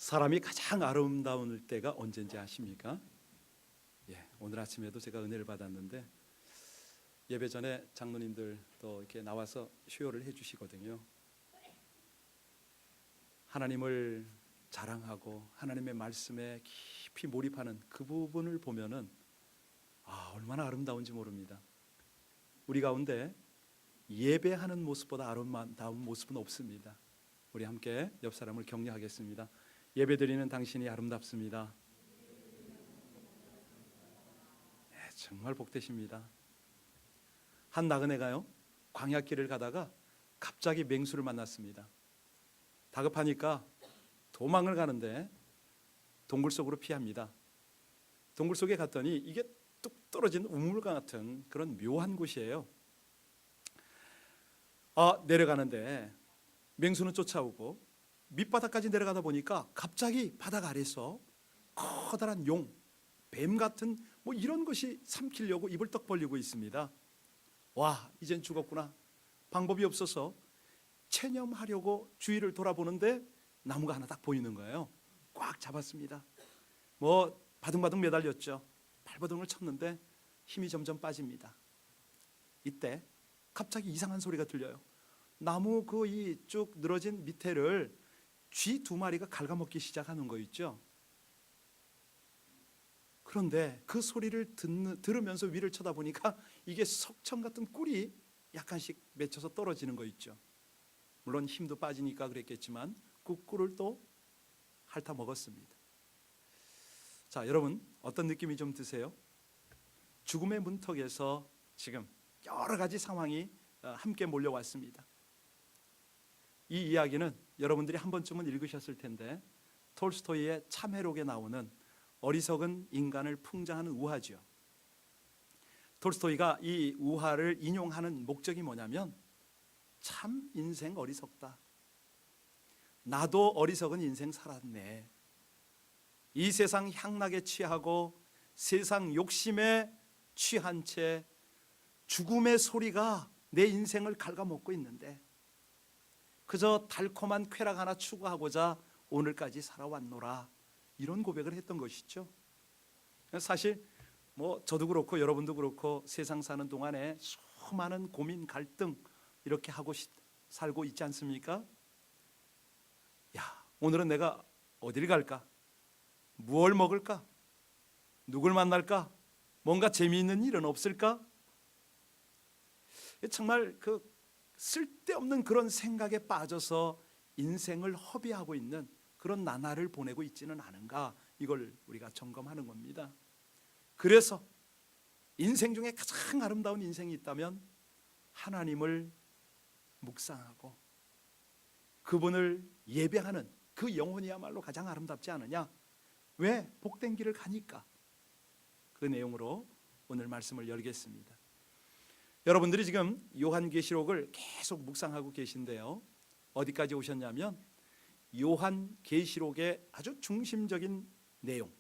사람이 가장 아름다운 때가 언제인지 아십니까? 오늘 아침에도 제가 은혜를 받았는데 예배 전에 장로님들 또 이렇게 나와서 수요를 해주시거든요. 하나님을 자랑하고 하나님의 말씀에 깊이 몰입하는 그 부분을 보면은 얼마나 아름다운지 모릅니다. 우리 가운데 예배하는 모습보다 아름다운 모습은 없습니다. 우리 함께 옆 사람을 격려하겠습니다. 예배드리는 당신이 아름답습니다. 네, 정말 복되십니다. 한 나그네가요, 광야길을 가다가 갑자기 맹수를 만났습니다. 다급하니까 도망을 가는데 동굴 속으로 피합니다. 동굴 속에 갔더니 이게 뚝 떨어진 우물과 같은 그런 묘한 곳이에요. 내려가는데 맹수는 쫓아오고 밑바닥까지 내려가다 보니까 갑자기 바닥 아래서 커다란 용, 뱀 같은 이런 것이 삼키려고 입을 떡 벌리고 있습니다. 이젠 죽었구나. 방법이 없어서 체념하려고 주위를 돌아보는데 나무가 하나 딱 보이는 거예요. 꽉 잡았습니다. 바둥바둥 매달렸죠. 발버둥을 쳤는데 힘이 점점 빠집니다. 이때 갑자기 이상한 소리가 들려요. 나무 그 이 쭉 늘어진 밑에를 쥐 두 마리가 갉아먹기 시작하는 거 있죠. 그런데 그 소리를 들으면서 위를 쳐다보니까 이게 석청 같은 꿀이 약간씩 맺혀서 떨어지는 거 있죠. 물론 힘도 빠지니까 그랬겠지만 그 꿀을 또 핥아 먹었습니다. 자, 여러분 어떤 느낌이 좀 드세요? 죽음의 문턱에서 지금 여러 가지 상황이 함께 몰려왔습니다. 이 이야기는 여러분들이 한 번쯤은 읽으셨을 텐데 톨스토이의 참회록에 나오는 어리석은 인간을 풍자하는 우화죠. 톨스토이가 이 우화를 인용하는 목적이 뭐냐면 참 인생 어리석다. 나도 어리석은 인생 살았네. 이 세상 향락에 취하고 세상 욕심에 취한 채 죽음의 소리가 내 인생을 갉아먹고 있는데 그저 달콤한 쾌락 하나 추구하고자 오늘까지 살아왔노라. 이런 고백을 했던 것이죠. 사실 저도 그렇고 여러분도 그렇고 세상 사는 동안에 수많은 고민, 갈등 이렇게 하고 살고 있지 않습니까? 오늘은 내가 어딜 갈까? 무엇을 먹을까? 누굴 만날까? 뭔가 재미있는 일은 없을까? 정말 쓸데없는 그런 생각에 빠져서 인생을 허비하고 있는 그런 나날을 보내고 있지는 않은가, 이걸 우리가 점검하는 겁니다. 그래서 인생 중에 가장 아름다운 인생이 있다면 하나님을 묵상하고 그분을 예배하는 그 영혼이야말로 가장 아름답지 않으냐? 왜? 복된 길을 가니까. 그 내용으로 오늘 말씀을 열겠습니다. 여러분들이 지금 요한계시록을 계속 묵상하고 계신데요, 어디까지 오셨냐면 요한계시록의 아주 중심적인 내용,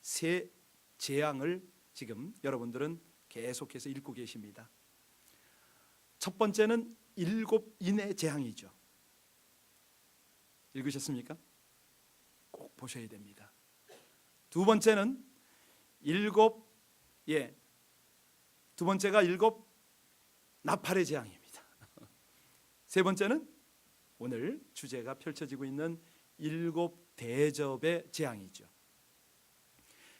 세 재앙을 지금 여러분들은 계속해서 읽고 계십니다. 첫 번째는 7인의 재앙이죠. 읽으셨습니까? 꼭 보셔야 됩니다. 두 번째는 두 번째가 7 나팔의 재앙입니다. 세 번째는 오늘 주제가 펼쳐지고 있는 7 대접의 재앙이죠.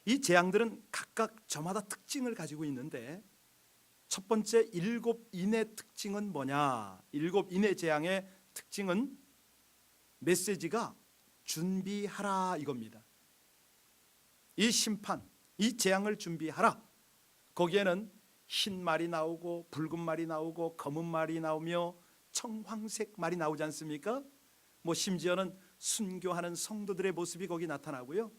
이 재앙들은 각각 저마다 특징을 가지고 있는데 첫 번째 7인의 특징은 뭐냐? 7인의 재앙의 특징은 메시지가 준비하라 이겁니다. 이 심판, 이 재앙을 준비하라. 거기에는 흰 말이 나오고 붉은 말이 나오고 검은 말이 나오며 청황색 말이 나오지 않습니까? 심지어는 순교하는 성도들의 모습이 거기 나타나고요.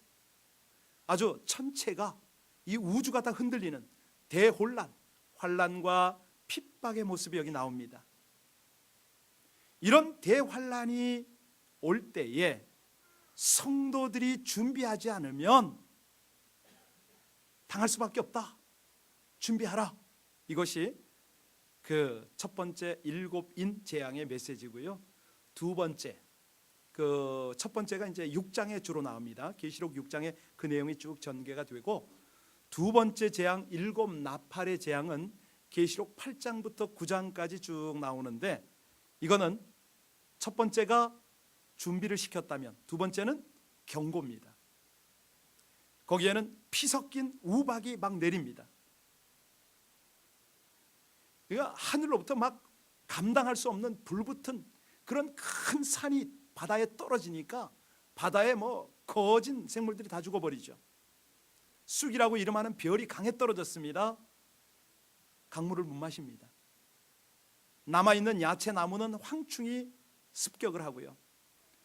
아주 전체가 이 우주가 다 흔들리는 대혼란, 환란과 핍박의 모습이 여기 나옵니다. 이런 대환란이 올 때에 성도들이 준비하지 않으면 당할 수밖에 없다. 준비하라. 이것이 그 첫 번째 7인 재앙의 메시지고요. 두 번째 그 첫 번째가 이제 6장에 주로 나옵니다. 계시록 6장에 그 내용이 쭉 전개가 되고, 두 번째 재앙 일곱 나팔의 재앙은 계시록 8장부터 9장까지 쭉 나오는데, 이거는 첫 번째가 준비를 시켰다면 두 번째는 경고입니다. 거기에는 피 섞인 우박이 막 내립니다. 그러니까 하늘로부터 막 감당할 수 없는 불붙은 그런 큰 산이 바다에 떨어지니까 바다에 뭐 거진 생물들이 다 죽어버리죠. 쑥이라고 이름하는 별이 강에 떨어졌습니다. 강물을 못 마십니다. 남아있는 야채 나무는 황충이 습격을 하고요.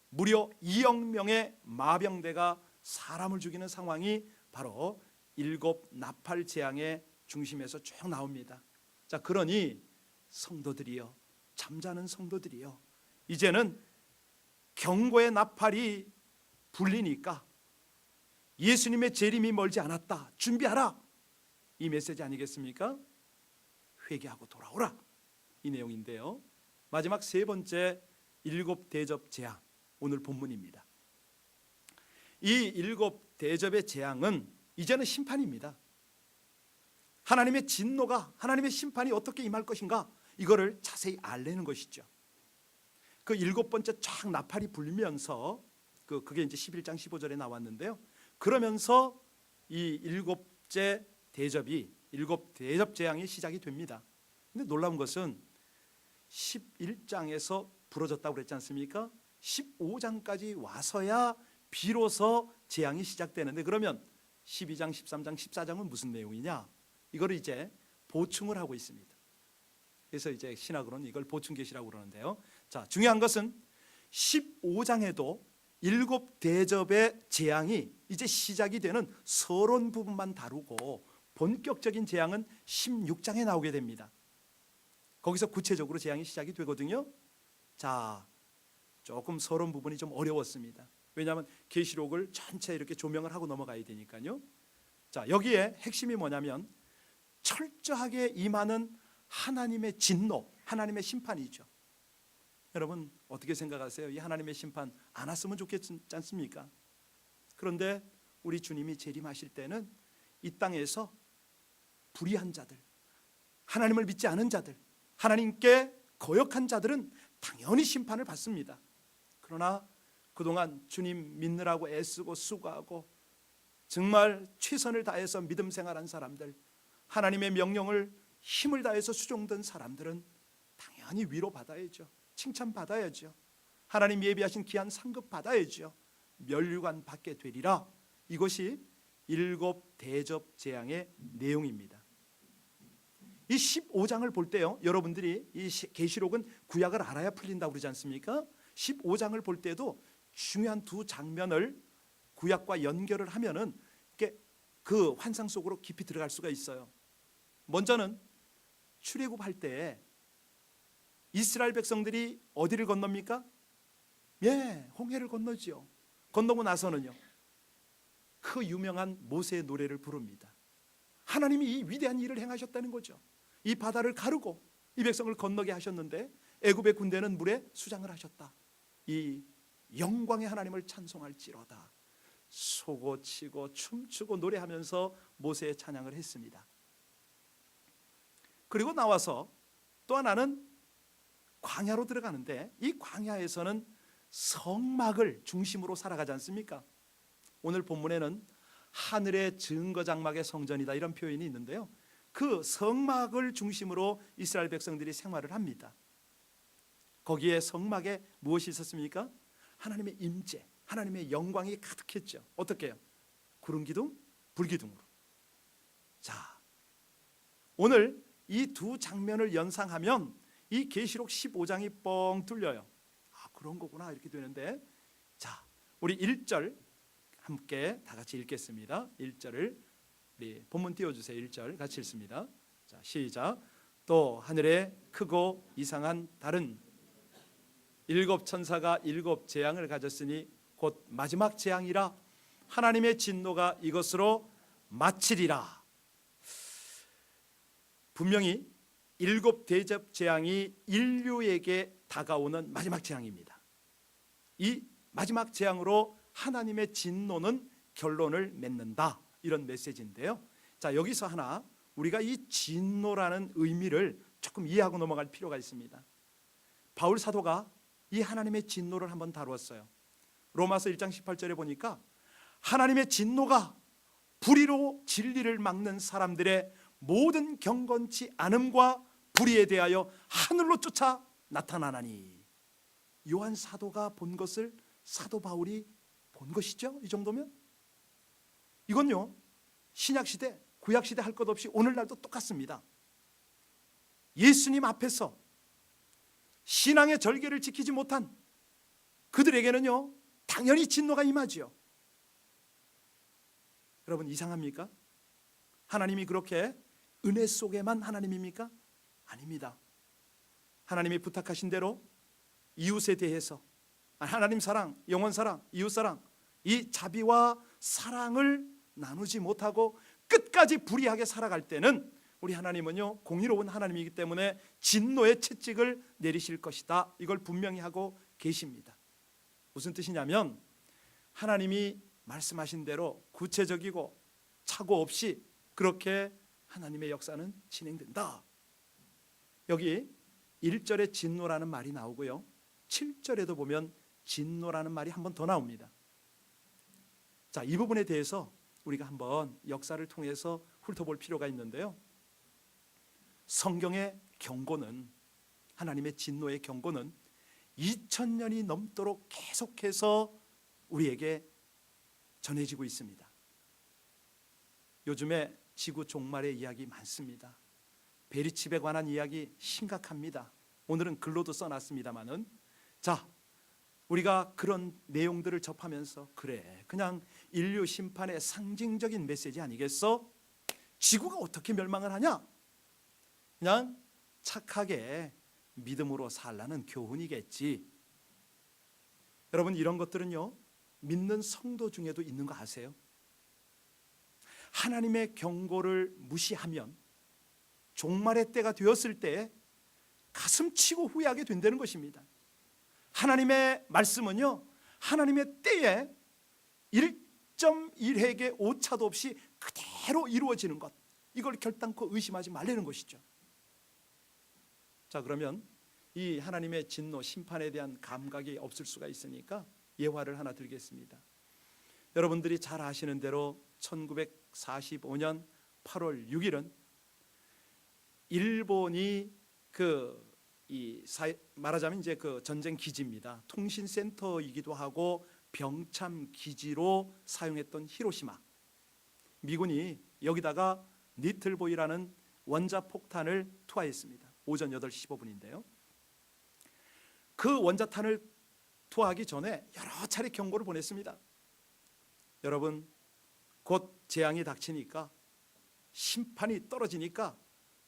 무려 2억 명의 마병대가 사람을 죽이는 상황이 바로 일곱 나팔 재앙의 중심에서 쭉 나옵니다. 자, 그러니 성도들이여, 잠자는 성도들이여, 이제는 경고의 나팔이 불리니까 예수님의 재림이 멀지 않았다, 준비하라, 이 메시지 아니겠습니까? 회개하고 돌아오라, 이 내용인데요. 마지막 세 번째 일곱 대접 재앙, 오늘 본문입니다. 이 일곱 대접의 재앙은 이제는 심판입니다. 하나님의 진노가, 하나님의 심판이 어떻게 임할 것인가, 이거를 자세히 알려는 것이죠. 그 일곱 번째 쫙 나팔이 불면서 그게 이제 11장 15절에 나왔는데요. 그러면서 이 일곱째 대접이, 일곱 대접 재앙이 시작이 됩니다. 근데 놀라운 것은 11장에서 부러졌다고 그랬지 않습니까? 15장까지 와서야 비로소 재앙이 시작되는데, 그러면 12장, 13장, 14장은 무슨 내용이냐? 이거를 이제 보충을 하고 있습니다. 그래서 이제 신학으로는 이걸 보충 계시라고 그러는데요. 자, 중요한 것은 15장에도 일곱 대접의 재앙이 이제 시작이 되는 서론 부분만 다루고, 본격적인 재앙은 16장에 나오게 됩니다. 거기서 구체적으로 재앙이 시작이 되거든요. 자, 조금 서론 부분이 좀 어려웠습니다. 왜냐하면 계시록을 전체 이렇게 조명을 하고 넘어가야 되니까요. 자, 여기에 핵심이 뭐냐면 철저하게 임하는 하나님의 진노, 하나님의 심판이죠. 여러분 어떻게 생각하세요? 이 하나님의 심판 안 왔으면 좋겠지 않습니까? 그런데 우리 주님이 재림하실 때는 이 땅에서 불의한 자들, 하나님을 믿지 않은 자들, 하나님께 거역한 자들은 당연히 심판을 받습니다. 그러나 그동안 주님 믿느라고 애쓰고 수고하고 정말 최선을 다해서 믿음 생활한 사람들, 하나님의 명령을 힘을 다해서 수종든 사람들은 당연히 위로받아야죠. 칭찬받아야죠. 하나님 예비하신 귀한 상급 받아야죠. 면류관 받게 되리라. 이것이 일곱 대접 재앙의 내용입니다. 이 15장을 볼 때요, 여러분들이 이 계시록은 구약을 알아야 풀린다고 그러지 않습니까? 15장을 볼 때도 중요한 두 장면을 구약과 연결을 하면은 그 환상 속으로 깊이 들어갈 수가 있어요. 먼저는 출애굽할 때 이스라엘 백성들이 어디를 건넙니까? 예, 홍해를 건너지요. 건너고 나서는요, 그 유명한 모세의 노래를 부릅니다. 하나님이 이 위대한 일을 행하셨다는 거죠. 이 바다를 가르고 이 백성을 건너게 하셨는데 애굽의 군대는 물에 수장을 하셨다. 이 영광의 하나님을 찬송할지로다. 소고 치고 춤추고 노래하면서 모세의 찬양을 했습니다. 그리고 나와서 또 하나는 광야로 들어가는데, 이 광야에서는 성막을 중심으로 살아가지 않습니까? 오늘 본문에는 하늘의 증거장막의 성전이다, 이런 표현이 있는데요, 그 성막을 중심으로 이스라엘 백성들이 생활을 합니다. 거기에 성막에 무엇이 있었습니까? 하나님의 임재, 하나님의 영광이 가득했죠. 어떻게 해요? 구름기둥, 불기둥으로. 자, 오늘 이 두 장면을 연상하면 이 계시록 15장이 뻥 뚫려요. 아, 그런 거구나, 이렇게 되는데, 자, 우리 1절 함께 다 같이 읽겠습니다. 1절을 우리 본문 띄워주세요. 1절 같이 읽습니다. 자, 시작. 또 하늘에 크고 이상한 달은 일곱 천사가 일곱 재앙을 가졌으니 곧 마지막 재앙이라. 하나님의 진노가 이것으로 마치리라. 분명히 일곱 대접 재앙이 인류에게 다가오는 마지막 재앙입니다. 이 마지막 재앙으로 하나님의 진노는 결론을 맺는다, 이런 메시지인데요. 자, 여기서 하나 우리가 이 진노라는 의미를 조금 이해하고 넘어갈 필요가 있습니다. 바울 사도가 이 하나님의 진노를 한번 다루었어요. 로마서 1장 18절에 보니까 하나님의 진노가 불의로 진리를 막는 사람들의 모든 경건치 않음과 불의에 대하여 하늘로 쫓아 나타나나니, 요한 사도가 본 것을 사도 바울이 본 것이죠. 이 정도면 이건요, 신약시대 구약시대 할 것 없이 오늘날도 똑같습니다. 예수님 앞에서 신앙의 절개를 지키지 못한 그들에게는요 당연히 진노가 임하지요. 여러분, 이상합니까? 하나님이 그렇게 은혜 속에만 하나님입니까? 아닙니다. 하나님이 부탁하신 대로 이웃에 대해서 하나님 사랑, 영원 사랑, 이웃 사랑, 이 자비와 사랑을 나누지 못하고 끝까지 불의하게 살아갈 때는 우리 하나님은요 공의로운 하나님이기 때문에 진노의 채찍을 내리실 것이다, 이걸 분명히 하고 계십니다. 무슨 뜻이냐면 하나님이 말씀하신 대로 구체적이고 착오 없이 그렇게 하나님의 역사는 진행된다. 여기 1절에 진노라는 말이 나오고요, 7절에도 보면 진노라는 말이 한 번 더 나옵니다. 자, 이 부분에 대해서 우리가 한번 역사를 통해서 훑어볼 필요가 있는데요, 성경의 경고는, 하나님의 진노의 경고는 2000년이 넘도록 계속해서 우리에게 전해지고 있습니다. 요즘에 지구 종말의 이야기 많습니다. 베리칩에 관한 이야기 심각합니다. 오늘은 글로도 써놨습니다마는, 자, 우리가 그런 내용들을 접하면서 그래, 그냥 인류 심판의 상징적인 메시지 아니겠어? 지구가 어떻게 멸망을 하냐? 그냥 착하게 믿음으로 살라는 교훈이겠지. 여러분, 이런 것들은요 믿는 성도 중에도 있는 거 아세요? 하나님의 경고를 무시하면 종말의 때가 되었을 때 가슴치고 후회하게 된다는 것입니다. 하나님의 말씀은요 하나님의 때에 1.1획의 오차도 없이 그대로 이루어지는 것, 이걸 결단코 의심하지 말라는 것이죠. 자, 그러면 이 하나님의 진노 심판에 대한 감각이 없을 수가 있으니까 예화를 하나 드리겠습니다. 여러분들이 잘 아시는 대로 1945년 8월 6일은 일본이 말하자면 이제 그 전쟁 기지입니다. 통신센터이기도 하고 병참 기지로 사용했던 히로시마, 미군이 여기다가 니틀보이라는 원자폭탄을 투하했습니다. 오전 8시 15분인데요 그 원자탄을 투하하기 전에 여러 차례 경고를 보냈습니다. 여러분, 곧 재앙이 닥치니까, 심판이 떨어지니까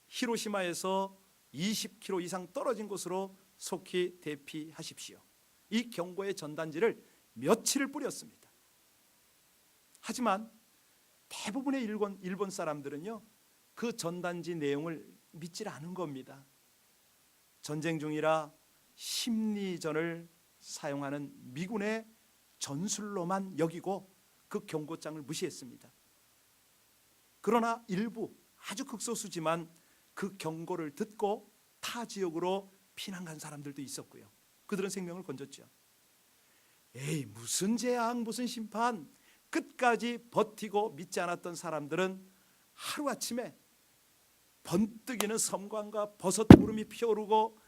히로시마에서 20km 이상 떨어진 곳으로 속히 대피하십시오. 이 경고의 전단지를 며칠을 뿌렸습니다. 하지만 대부분의 일본 사람들은요 그 전단지 내용을 믿질 않은 겁니다. 전쟁 중이라 심리전을 사용하는 미군의 전술로만 여기고 그 경고장을 무시했습니다. 그러나 일부, 아주 극소수지만 그 경고를 듣고 타 지역으로 피난 간 사람들도 있었고요, 그들은 생명을 건졌죠. 에이, 무슨 재앙, 무슨 심판, 끝까지 버티고 믿지 않았던 사람들은 하루아침에 번뜩이는 섬광과 버섯 구름이 피어오르고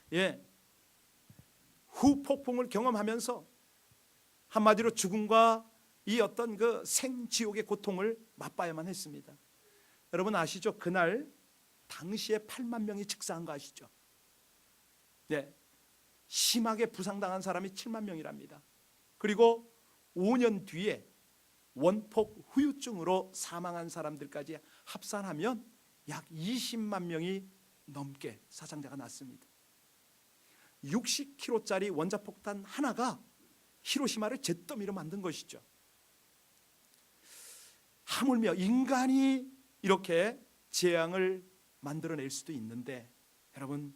후폭풍을 경험하면서 한마디로 죽음과 이 어떤 그 생지옥의 고통을 맛봐야만 했습니다. 여러분 아시죠? 그날 당시에 8만 명이 즉사한 거 아시죠? 네, 심하게 부상당한 사람이 7만 명이랍니다. 그리고 5년 뒤에 원폭 후유증으로 사망한 사람들까지 합산하면 약 20만 명이 넘게 사상자가 났습니다. 60kg짜리 원자폭탄 하나가 히로시마를 잿더미로 만든 것이죠. 하물며 인간이 이렇게 재앙을 만들어낼 수도 있는데, 여러분,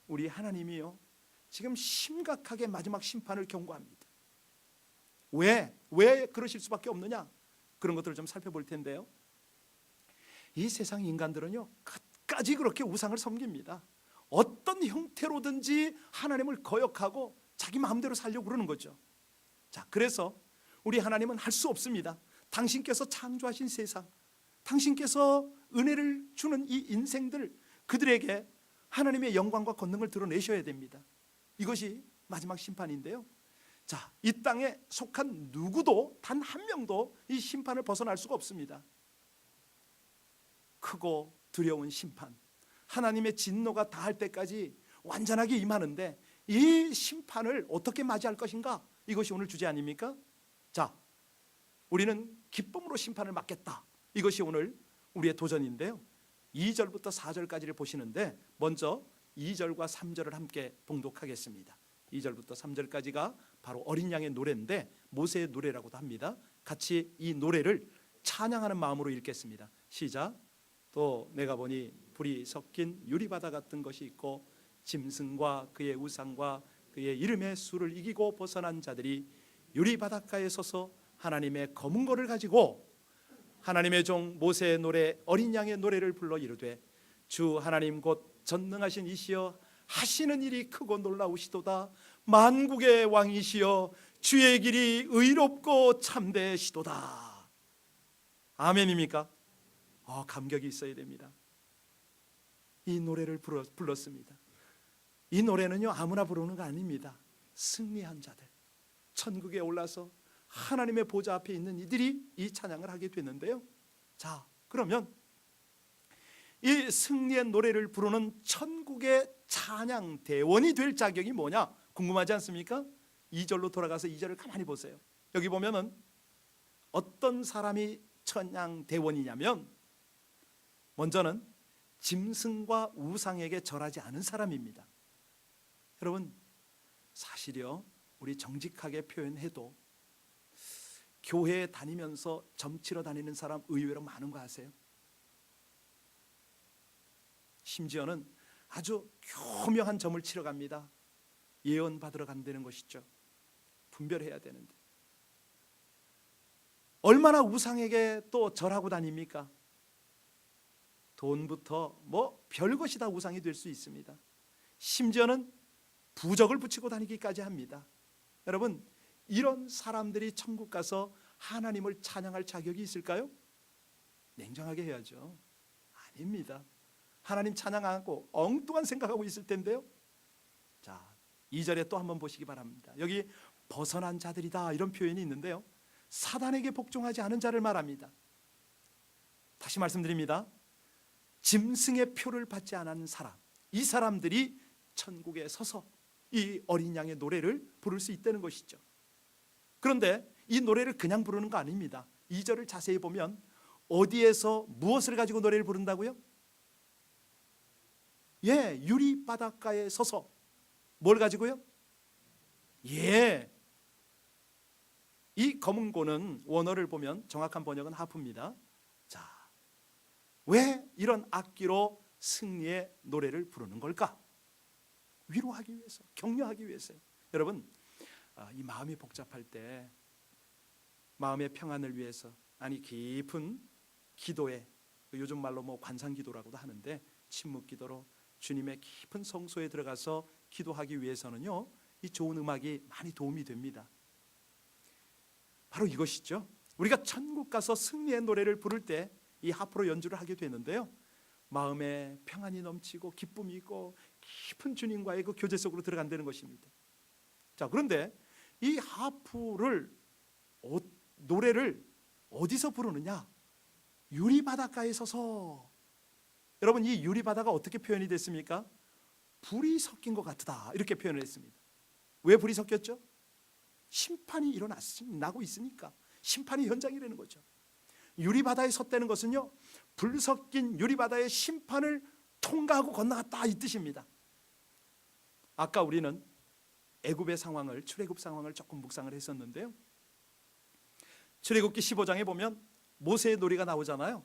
우리 하나님이요 지금 심각하게 마지막 심판을 경고합니다. 왜 그러실 수밖에 없느냐? 그런 것들을 좀 살펴볼 텐데요. 이 세상 인간들은요, 끝까지 그렇게 우상을 섬깁니다. 어떤 형태로든지 하나님을 거역하고 자기 마음대로 살려고 그러는 거죠. 자, 그래서 우리 하나님은 할 수 없습니다. 당신께서 창조하신 세상, 당신께서 은혜를 주는 이 인생들, 그들에게 하나님의 영광과 권능을 드러내셔야 됩니다. 이것이 마지막 심판인데요. 자, 이 땅에 속한 누구도 단 한 명도 이 심판을 벗어날 수가 없습니다. 크고 두려운 심판, 하나님의 진노가 다할 때까지 완전하게 임하는데, 이 심판을 어떻게 맞이할 것인가? 이것이 오늘 주제 아닙니까? 자, 우리는 기쁨으로 심판을 맞겠다. 이것이 오늘 우리의 도전인데요. 2절부터 4절까지를 보시는데, 먼저 2절과 3절을 함께 봉독하겠습니다. 2절부터 3절까지가 바로 어린 양의 노래인데 모세의 노래라고도 합니다. 같이 이 노래를 찬양하는 마음으로 읽겠습니다. 시작. 또 내가 보니 불이 섞인 유리바다 같은 것이 있고 짐승과 그의 우상과 그의 이름의 수를 이기고 벗어난 자들이 유리바닷가에 서서 하나님의 검은 고를 가지고 하나님의 종 모세의 노래 어린 양의 노래를 불러 이르되 주 하나님 곧 전능하신 이시여 하시는 일이 크고 놀라우시도다. 만국의 왕이시여 주의 길이 의롭고 참되시도다. 아멘입니까? 감격이 있어야 됩니다. 이 노래를 불렀습니다. 이 노래는요, 아무나 부르는 거 아닙니다. 승리한 자들, 천국에 올라서 하나님의 보좌 앞에 있는 이들이 이 찬양을 하게 됐는데요. 자, 그러면 이 승리의 노래를 부르는 천국의 찬양 대원이 될 자격이 뭐냐? 궁금하지 않습니까? 2절로 돌아가서 2절을 가만히 보세요. 여기 보면은 어떤 사람이 찬양 대원이냐면, 먼저는 짐승과 우상에게 절하지 않은 사람입니다. 여러분, 사실요, 우리 정직하게 표현해도 교회에 다니면서 점치러 다니는 사람 의외로 많은 거 아세요? 심지어는 아주 교묘한 점을 치러 갑니다. 예언 받으러 간다는 것이죠. 분별해야 되는데 얼마나 우상에게 또 절하고 다닙니까? 돈부터 뭐 별것이 다 우상이 될 수 있습니다. 심지어는 부적을 붙이고 다니기까지 합니다. 여러분, 이런 사람들이 천국 가서 하나님을 찬양할 자격이 있을까요? 냉정하게 해야죠. 아닙니다. 하나님 찬양 안 하고 엉뚱한 생각하고 있을 텐데요. 자, 2절에 또 한번 보시기 바랍니다. 여기 벗어난 자들이다 이런 표현이 있는데요, 사단에게 복종하지 않은 자를 말합니다. 다시 말씀드립니다. 짐승의 표를 받지 않은 사람, 이 사람들이 천국에 서서 이 어린 양의 노래를 부를 수 있다는 것이죠. 그런데 이 노래를 그냥 부르는 거 아닙니다. 2절을 자세히 보면 어디에서 무엇을 가지고 노래를 부른다고요? 예, 유리 바닷가에 서서 뭘 가지고요? 예, 이 검은 고는 원어를 보면 정확한 번역은 하프입니다. 자, 왜 이런 악기로 승리의 노래를 부르는 걸까? 위로하기 위해서, 격려하기 위해서요. 여러분, 이 마음이 복잡할 때 마음의 평안을 위해서, 아니 깊은 기도에, 요즘 말로 뭐 관상기도라고도 하는데, 침묵기도로 주님의 깊은 성소에 들어가서 기도하기 위해서는요, 이 좋은 음악이 많이 도움이 됩니다. 바로 이것이죠. 우리가 천국 가서 승리의 노래를 부를 때 이 하프로 연주를 하게 되는데요, 마음에 평안이 넘치고 기쁨이 있고 깊은 주님과의 그 교제 속으로 들어간다는 것입니다. 자, 그런데 이 하프를 노래를 어디서 부르느냐? 유리바닷가에 서서. 여러분, 이 유리바다가 어떻게 표현이 됐습니까? 불이 섞인 것 같다 이렇게 표현을 했습니다. 왜 불이 섞였죠? 심판이 나고 있으니까 심판이 현장이라는 거죠. 유리바다에 섰다는 것은요, 불 섞인 유리바다의 심판을 통과하고 건너갔다 이 뜻입니다. 아까 우리는 애굽의 상황을, 출애굽 상황을 조금 묵상을 했었는데요, 출애굽기 15장에 보면 모세의 노래가 나오잖아요.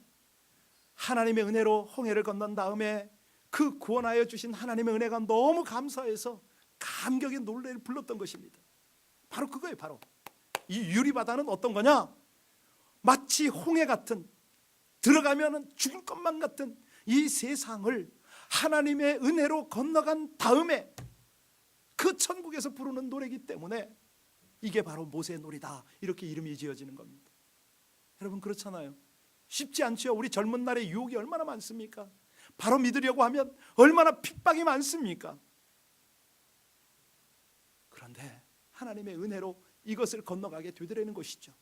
하나님의 은혜로 홍해를 건넌 다음에 그 구원하여 주신 하나님의 은혜가 너무 감사해서 감격의 노래를 불렀던 것입니다. 바로 그거예요. 바로 이 유리바다는 어떤 거냐? 마치 홍해 같은, 들어가면 죽을 것만 같은 이 세상을 하나님의 은혜로 건너간 다음에 그 천국에서 부르는 노래이기 때문에 이게 바로 모세의 놀이다, 이렇게 이름이 지어지는 겁니다. 여러분, 그렇잖아요. 쉽지 않죠. 우리 젊은 날의 유혹이 얼마나 많습니까? 바로 믿으려고 하면 얼마나 핍박이 많습니까? 그런데 하나님의 은혜로 이것을 건너가게 되더라는 것이죠.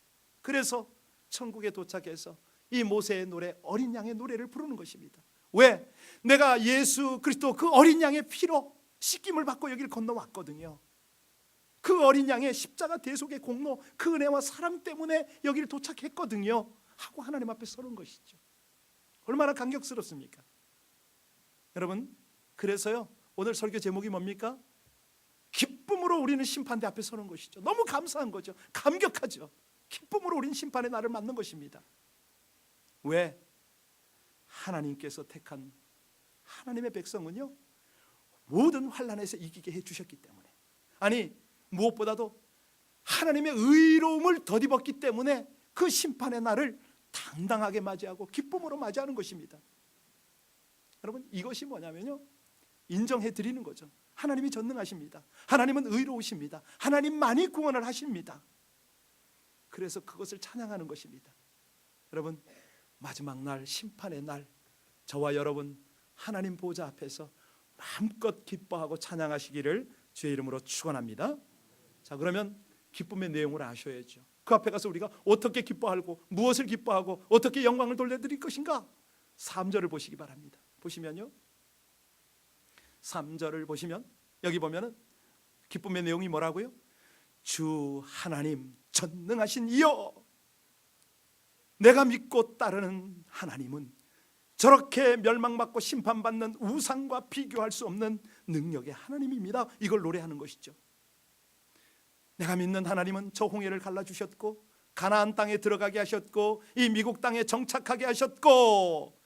그래서 천국에 도착해서 이 모세의 노래, 어린 양의 노래를 부르는 것입니다. 왜? 내가 예수 그리스도 그 어린 양의 피로 씻김을 받고 여기를 건너왔거든요. 그 어린 양의 십자가 대속의 공로, 그 은혜와 사랑 때문에 여기를 도착했거든요 하고 하나님 앞에 서는 것이죠. 얼마나 감격스럽습니까? 여러분, 그래서요, 오늘 설교 제목이 뭡니까? 기쁨으로 우리는 심판대 앞에 서는 것이죠. 너무 감사한 거죠. 감격하죠. 기쁨으로 우리는 심판의 날을 맞는 것입니다. 왜? 하나님께서 택한 하나님의 백성은요, 모든 환난에서 이기게 해주셨기 때문에, 아니 무엇보다도 하나님의 의로움을 덧입었기 때문에 그 심판의 날을 당당하게 맞이하고 기쁨으로 맞이하는 것입니다. 여러분, 이것이 뭐냐면요, 인정해 드리는 거죠. 하나님이 전능하십니다. 하나님은 의로우십니다. 하나님만이 구원을 하십니다. 그래서 그것을 찬양하는 것입니다. 여러분, 마지막 날, 심판의 날, 저와 여러분 하나님 보좌 앞에서 마음껏 기뻐하고 찬양하시기를 주의 이름으로 축원합니다. 자, 그러면 기쁨의 내용을 아셔야죠. 그 앞에 가서 우리가 어떻게 기뻐하고 무엇을 기뻐하고 어떻게 영광을 돌려드릴 것인가? 3절을 보시기 바랍니다. 보시면요, 3절을 보시면 여기 보면은 기쁨의 내용이 뭐라고요? 주 하나님 전능하신 이여, 내가 믿고 따르는 하나님은 저렇게 멸망받고 심판받는 우상과 비교할 수 없는 능력의 하나님입니다. 이걸 노래하는 것이죠. 내가 믿는 하나님은 저 홍해를 갈라주셨고 가나안 땅에 들어가게 하셨고 이 미국 땅에 정착하게 하셨고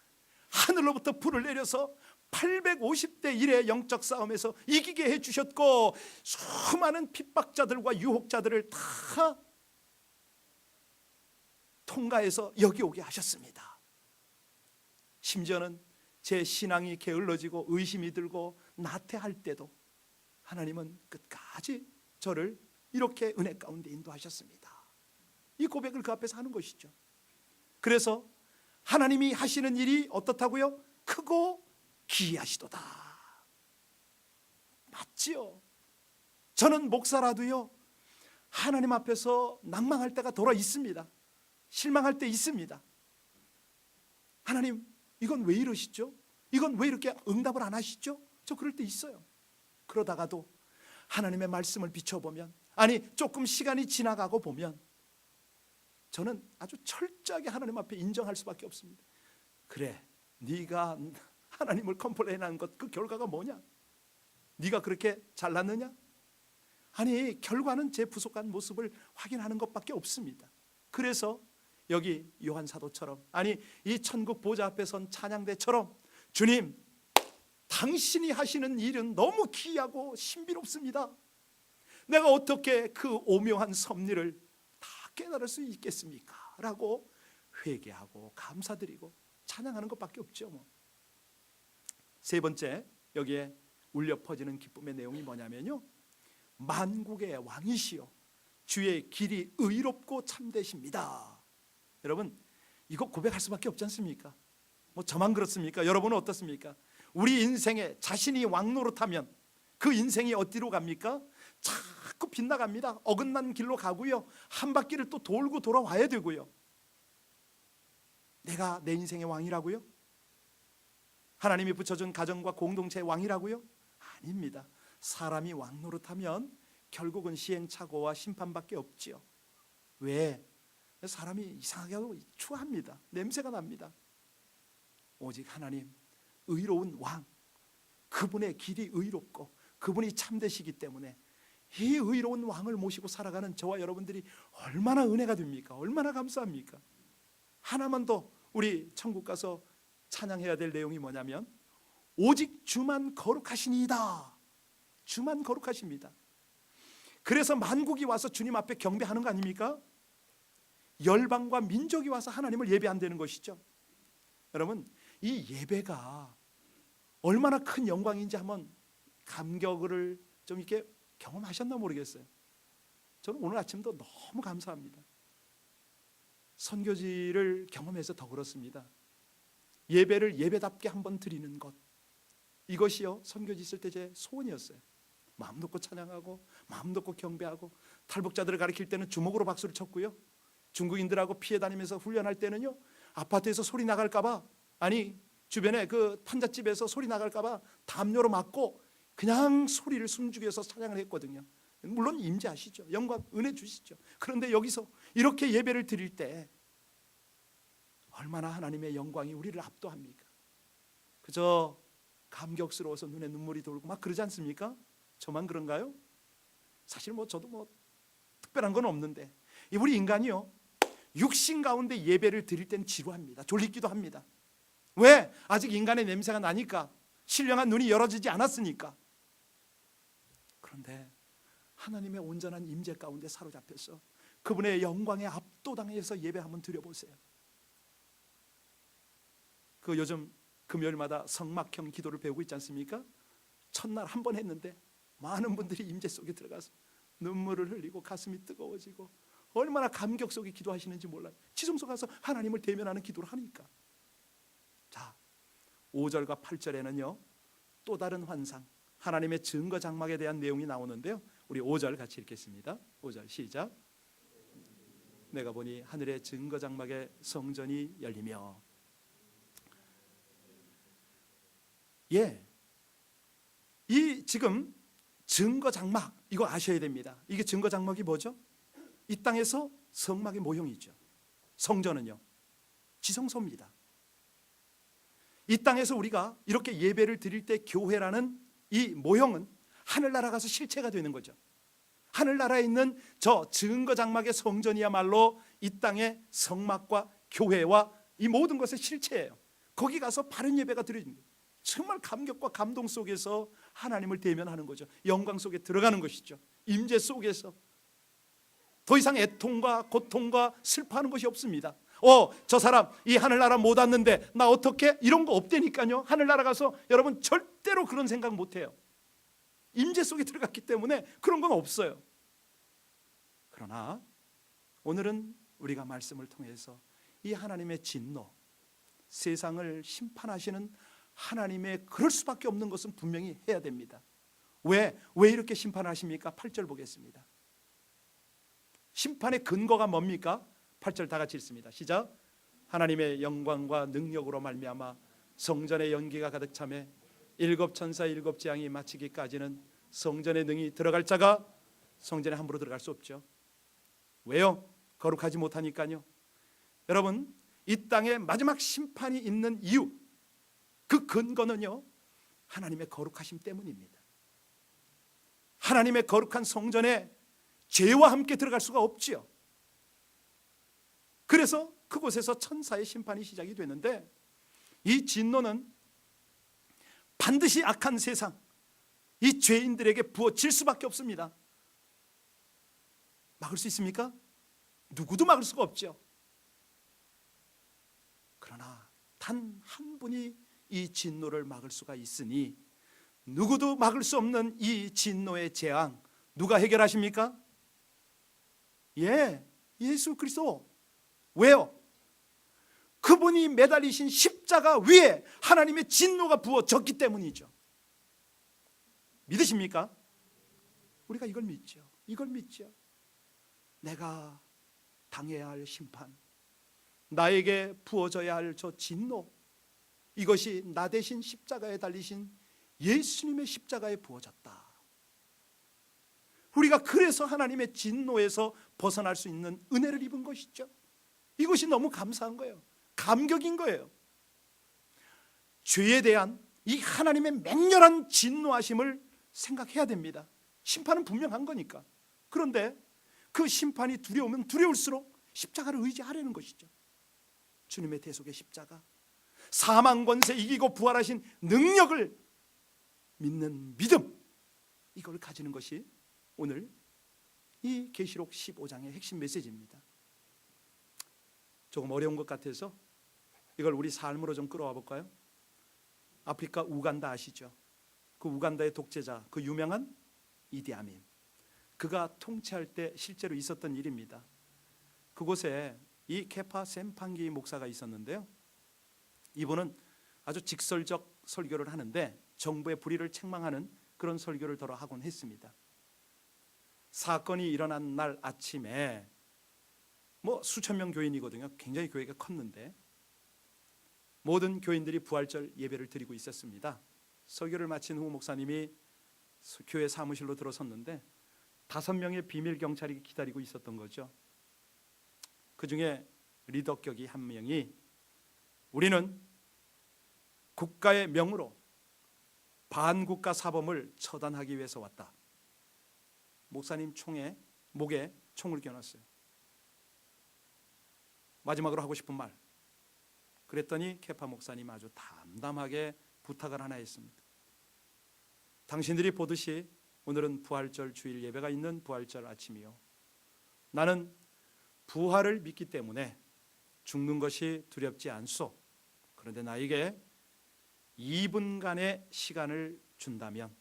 하늘로부터 불을 내려서 850대 1의 영적 싸움에서 이기게 해주셨고 수많은 핍박자들과 유혹자들을 다 통과해서 여기 오게 하셨습니다. 심지어는 제 신앙이 게을러지고 의심이 들고 나태할 때도 하나님은 끝까지 저를 이렇게 은혜 가운데 인도하셨습니다. 이 고백을 그 앞에서 하는 것이죠. 그래서 하나님이 하시는 일이 어떻다고요? 크고 기이하시도다. 맞지요? 저는 목사라도요, 하나님 앞에서 낭망할 때가 돌아 있습니다. 실망할 때 있습니다. 하나님, 이건 왜 이러시죠? 이건 왜 이렇게 응답을 안 하시죠? 저 그럴 때 있어요. 그러다가도 하나님의 말씀을 비춰보면, 아니 조금 시간이 지나가고 보면 저는 아주 철저하게 하나님 앞에 인정할 수밖에 없습니다. 그래, 네가 하나님을 컴플레인한 것, 그 결과가 뭐냐? 네가 그렇게 잘났느냐? 아니 결과는 제 부족한 모습을 확인하는 것밖에 없습니다. 그래서 여기 요한 사도처럼, 아니 이 천국 보좌 앞에 선 찬양대처럼, 주님 당신이 하시는 일은 너무 기이하고 신비롭습니다. 내가 어떻게 그 오묘한 섭리를 다 깨달을 수 있겠습니까? 라고 회개하고 감사드리고 찬양하는 것밖에 없죠. 세 번째, 여기에 울려 퍼지는 기쁨의 내용이 뭐냐면요, 만국의 왕이시여 주의 길이 의롭고 참되십니다. 여러분, 이거 고백할 수밖에 없지 않습니까? 뭐 저만 그렇습니까? 여러분은 어떻습니까? 우리 인생에 자신이 왕노릇하면 그 인생이 어디로 갑니까? 자꾸 빗나갑니다. 어긋난 길로 가고요, 한 바퀴를 또 돌고 돌아와야 되고요. 내가 내 인생의 왕이라고요? 하나님이 붙여준 가정과 공동체의 왕이라고요? 아닙니다. 사람이 왕노릇하면 결국은 시행착오와 심판밖에 없지요. 왜? 사람이 이상하게도 추합니다. 냄새가 납니다. 오직 하나님 의로운 왕, 그분의 길이 의롭고 그분이 참되시기 때문에 이 의로운 왕을 모시고 살아가는 저와 여러분들이 얼마나 은혜가 됩니까? 얼마나 감사합니까? 하나만 더 우리 천국 가서 찬양해야 될 내용이 뭐냐면, 오직 주만 거룩하시니이다. 주만 거룩하십니다. 그래서 만국이 와서 주님 앞에 경배하는 거 아닙니까? 열방과 민족이 와서 하나님을 예배한다는 것이죠. 여러분, 이 예배가 얼마나 큰 영광인지 한번 감격을 좀 이렇게 경험하셨나 모르겠어요. 저는 오늘 아침도 너무 감사합니다. 선교지를 경험해서 더 그렇습니다. 예배를 예배답게 한번 드리는 것, 이것이요 선교지 있을 때 제 소원이었어요. 마음 놓고 찬양하고 마음 놓고 경배하고, 탈북자들을 가리킬 때는 주먹으로 박수를 쳤고요, 중국인들하고 피해 다니면서 훈련할 때는요 아파트에서 소리 나갈까 봐, 아니 주변에 그 판잣집에서 소리 나갈까 봐 담요로 막고 그냥 소리를 숨죽여서 찬양을 했거든요. 물론 임재하시죠. 영광 은혜 주시죠. 그런데 여기서 이렇게 예배를 드릴 때 얼마나 하나님의 영광이 우리를 압도합니까? 그저 감격스러워서 눈에 눈물이 돌고 막 그러지 않습니까? 저만 그런가요? 사실 저도 특별한 건 없는데, 우리 인간이요 육신 가운데 예배를 드릴 때는 지루합니다. 졸리기도 합니다. 왜? 아직 인간의 냄새가 나니까, 신령한 눈이 열어지지 않았으니까. 그런데 하나님의 온전한 임재 가운데 사로잡혀서 그분의 영광에 압도당해서 예배 한번 드려보세요. 그 요즘 금요일마다 성막형 기도를 배우고 있지 않습니까? 첫날 한 번 했는데 많은 분들이 임재 속에 들어가서 눈물을 흘리고 가슴이 뜨거워지고 얼마나 감격 속에 기도하시는지 몰라요. 지성소 가서 하나님을 대면하는 기도를 하니까. 자, 5절과 8절에는요 또 다른 환상, 하나님의 증거 장막에 대한 내용이 나오는데요, 우리 5절 같이 읽겠습니다. 5절 시작. 내가 보니 하늘의 증거 장막의 성전이 열리며. 이 지금 증거 장막, 이거 아셔야 됩니다. 이게 증거 장막이 뭐죠? 이 땅에서 성막의 모형이죠. 성전은요 지성소입니다. 이 땅에서 우리가 이렇게 예배를 드릴 때 교회라는 이 모형은 하늘나라 가서 실체가 되는 거죠. 하늘나라에 있는 저 증거 장막의 성전이야말로 이 땅의 성막과 교회와 이 모든 것의 실체예요. 거기 가서 바른 예배가 드려지는 거예요. 정말 감격과 감동 속에서 하나님을 대면하는 거죠. 영광 속에 들어가는 것이죠. 임재 속에서 더 이상 애통과 고통과 슬퍼하는 것이 없습니다. 저 사람 이 하늘나라 못 왔는데 나 어떻게, 이런 거 없다니까요. 하늘나라 가서 여러분 절대로 그런 생각 못해요. 임재 속에 들어갔기 때문에 그런 건 없어요. 그러나 오늘은 우리가 말씀을 통해서 이 하나님의 진노, 세상을 심판하시는 하나님의 그럴 수밖에 없는 것은 분명히 해야 됩니다. 왜 이렇게 심판하십니까? 8절 보겠습니다. 심판의 근거가 뭡니까? 8절 다 같이 읽습니다. 시작. 하나님의 영광과 능력으로 말미암아 성전의 연기가 가득 차매 일곱 천사 일곱 재앙이 마치기까지는 성전의 능히 들어갈 자가 성전에 함부로 들어갈 수 없죠. 왜요? 거룩하지 못하니까요. 여러분, 이 땅에 마지막 심판이 있는 이유, 그 근거는요 하나님의 거룩하심 때문입니다. 하나님의 거룩한 성전에 죄와 함께 들어갈 수가 없지요. 그래서 그곳에서 천사의 심판이 시작이 되는데, 이 진노는 반드시 악한 세상, 이 죄인들에게 부어질 수밖에 없습니다. 막을 수 있습니까? 누구도 막을 수가 없죠. 그러나 단 한 분이 이 진노를 막을 수가 있으니, 누구도 막을 수 없는 이 진노의 재앙 누가 해결하십니까? 예수 그리스도. 왜요? 그분이 매달리신 십자가 위에 하나님의 진노가 부어졌기 때문이죠. 믿으십니까? 우리가 이걸 믿죠. 이걸 믿죠. 내가 당해야 할 심판, 나에게 부어져야 할 저 진노, 이것이 나 대신 십자가에 달리신 예수님의 십자가에 부어졌다. 우리가 그래서 하나님의 진노에서 벗어날 수 있는 은혜를 입은 것이죠. 이것이 너무 감사한 거예요. 감격인 거예요. 죄에 대한 이 하나님의 맹렬한 진노하심을 생각해야 됩니다. 심판은 분명한 거니까. 그런데 그 심판이 두려우면 두려울수록 십자가를 의지하려는 것이죠. 주님의 대속의 십자가, 사망 권세 이기고 부활하신 능력을 믿는 믿음, 이걸 가지는 것이 오늘 이 계시록 15장의 핵심 메시지입니다. 조금 어려운 것 같아서 이걸 우리 삶으로 좀 끌어와 볼까요? 아프리카 우간다 아시죠? 그 우간다의 독재자, 그 유명한 이디아민, 그가 통치할 때 실제로 있었던 일입니다. 그곳에 이 케파 셈판기 목사가 있었는데요, 이분은 아주 직설적 설교를 하는데 정부의 불의를 책망하는 그런 설교를 더러 하곤 했습니다. 사건이 일어난 날 아침에 수천 명 교인이거든요. 굉장히 교회가 컸는데 모든 교인들이 부활절 예배를 드리고 있었습니다. 설교를 마친 후 목사님이 교회 사무실로 들어섰는데 5명의 비밀 경찰이 기다리고 있었던 거죠. 그 중에 리더격이 한 명이 우리는 국가의 명으로 반국가 사범을 처단하기 위해서 왔다. 목사님 목에 총을 겨눴어요. 마지막으로 하고 싶은 말. 그랬더니 케파 목사님 아주 담담하게 부탁을 하나 했습니다. 당신들이 보듯이 오늘은 부활절 주일 예배가 있는 부활절 아침이요, 나는 부활을 믿기 때문에 죽는 것이 두렵지 않소. 그런데 나에게 2분간의 시간을 준다면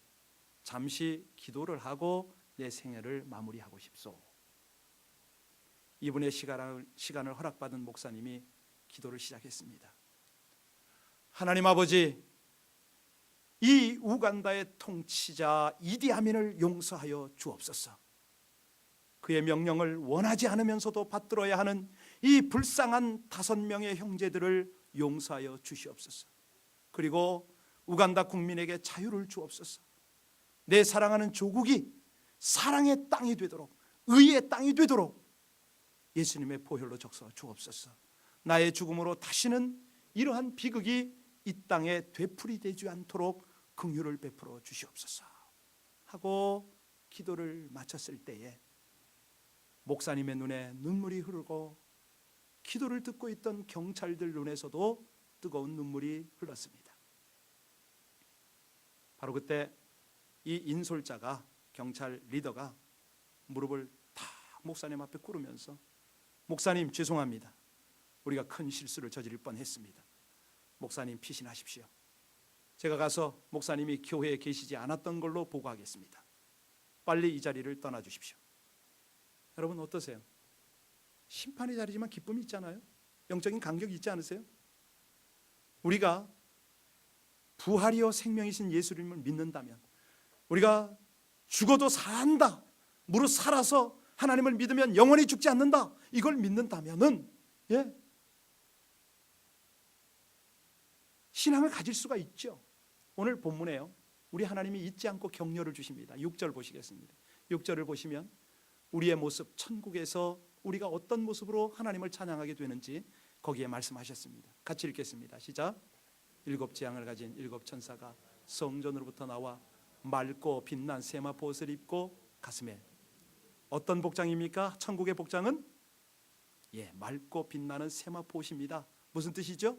잠시 기도를 하고 내 생애를 마무리하고 싶소. 2분의 시간을 허락받은 목사님이 기도를 시작했습니다. 하나님 아버지, 이 우간다의 통치자 이디아민을 용서하여 주옵소서. 그의 명령을 원하지 않으면서도 받들어야 하는 이 불쌍한 5명의 형제들을 용서하여 주시옵소서. 그리고 우간다 국민에게 자유를 주옵소서. 내 사랑하는 조국이 사랑의 땅이 되도록, 의의 땅이 되도록 예수님의 보혈로 적셔 주옵소서. 나의 죽음으로 다시는 이러한 비극이 이 땅에 되풀이되지 않도록 긍휼을 베풀어 주시옵소서 하고 기도를 마쳤을 때에 목사님의 눈에 눈물이 흐르고 기도를 듣고 있던 경찰들 눈에서도 뜨거운 눈물이 흘렀습니다. 바로 그때 이 인솔자가, 경찰 리더가 무릎을 다 목사님 앞에 꿇으면서 목사님 죄송합니다. 우리가 큰 실수를 저지를 뻔했습니다. 목사님 피신하십시오. 제가 가서 목사님이 교회에 계시지 않았던 걸로 보고하겠습니다. 빨리 이 자리를 떠나주십시오. 여러분 어떠세요? 심판의 자리지만 기쁨이 있잖아요. 영적인 간격이 있지 않으세요? 우리가 부활이요 생명이신 예수님을 믿는다면, 우리가 죽어도 산다, 무릇 살아서 하나님을 믿으면 영원히 죽지 않는다, 이걸 믿는다면은 신앙을 가질 수가 있죠. 오늘 본문에요, 우리 하나님이 잊지 않고 격려를 주십니다. 6절 보시겠습니다. 6절을 보시면 우리의 모습, 천국에서 우리가 어떤 모습으로 하나님을 찬양하게 되는지 거기에 말씀하셨습니다. 같이 읽겠습니다. 시작. 7 재앙을 가진 7 천사가 성전으로부터 나와 맑고 빛난 세마포 옷을 입고 가슴에 어떤 복장입니까? 천국의 복장은 맑고 빛나는 세마포 옷입니다. 무슨 뜻이죠?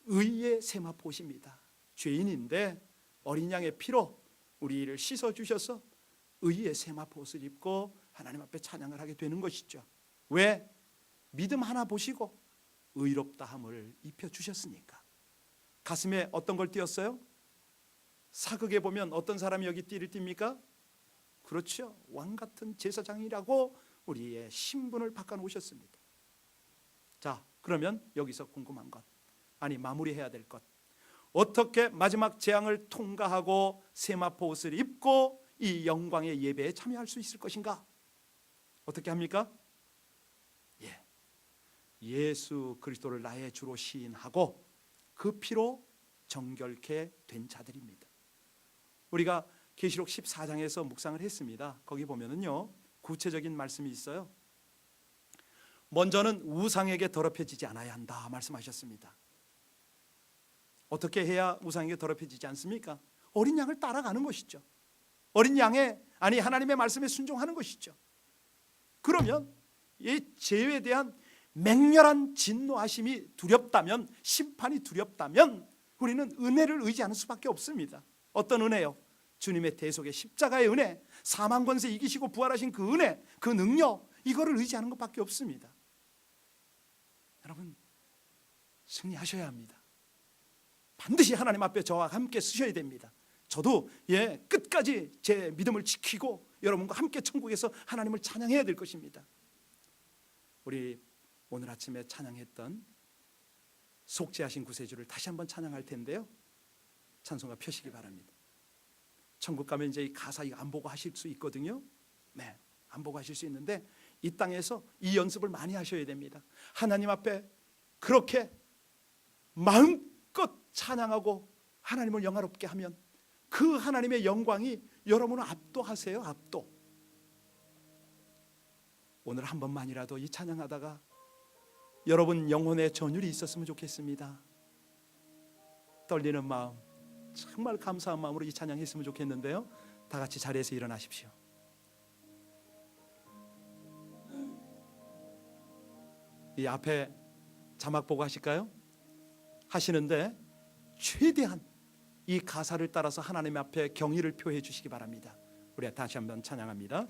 의의 세마포 옷입니다. 죄인인데 어린 양의 피로 우리를 씻어주셔서 의의 세마포 옷을 입고 하나님 앞에 찬양을 하게 되는 것이죠. 왜? 믿음 하나 보시고 의롭다함을 입혀주셨으니까. 가슴에 어떤 걸 띄었어요? 사극에 보면 어떤 사람이 여기 띠를 띱니까? 그렇죠. 왕같은 제사장이라고 우리의 신분을 바꿔놓으셨습니다. 자, 그러면 여기서 궁금한 것, 마무리해야 될 것, 어떻게 마지막 재앙을 통과하고 세마포 옷을 입고 이 영광의 예배에 참여할 수 있을 것인가? 어떻게 합니까? 예수 그리스도를 나의 주로 시인하고 그 피로 정결케 된 자들입니다. 우리가 계시록 14장에서 묵상을 했습니다. 거기 보면은요, 구체적인 말씀이 있어요. 먼저는 우상에게 더럽혀지지 않아야 한다 말씀하셨습니다. 어떻게 해야 우상에게 더럽혀지지 않습니까? 어린 양을 따라가는 것이죠. 어린 양의, 하나님의 말씀에 순종하는 것이죠. 그러면 이 죄에 대한 맹렬한 진노하심이 두렵다면, 심판이 두렵다면 우리는 은혜를 의지하는 수밖에 없습니다. 어떤 은혜요? 주님의 대속의 십자가의 은혜, 사망 권세 이기시고 부활하신 그 은혜, 그 능력, 이거를 의지하는 것밖에 없습니다. 여러분, 승리하셔야 합니다. 반드시 하나님 앞에 저와 함께 쓰셔야 됩니다. 저도 끝까지 제 믿음을 지키고 여러분과 함께 천국에서 하나님을 찬양해야 될 것입니다. 우리 오늘 아침에 찬양했던 속죄하신 구세주를 다시 한번 찬양할 텐데요, 찬송가 펴시기 바랍니다. 천국 가면 이제 이 가사 이거 안 보고 하실 수 있거든요. 네, 안 보고 하실 수 있는데 이 땅에서 이 연습을 많이 하셔야 됩니다. 하나님 앞에 그렇게 마음껏 찬양하고 하나님을 영화롭게 하면 그 하나님의 영광이 여러분을 압도하세요. 압도. 오늘 한 번만이라도 이 찬양하다가 여러분 영혼의 전율이 있었으면 좋겠습니다. 떨리는 마음, 정말 감사한 마음으로 이 찬양했으면 좋겠는데요, 다 같이 자리에서 일어나십시오. 이 앞에 자막 보고 하실까요? 하시는데 최대한 이 가사를 따라서 하나님 앞에 경의를 표해 주시기 바랍니다. 우리 다시 한번 찬양합니다.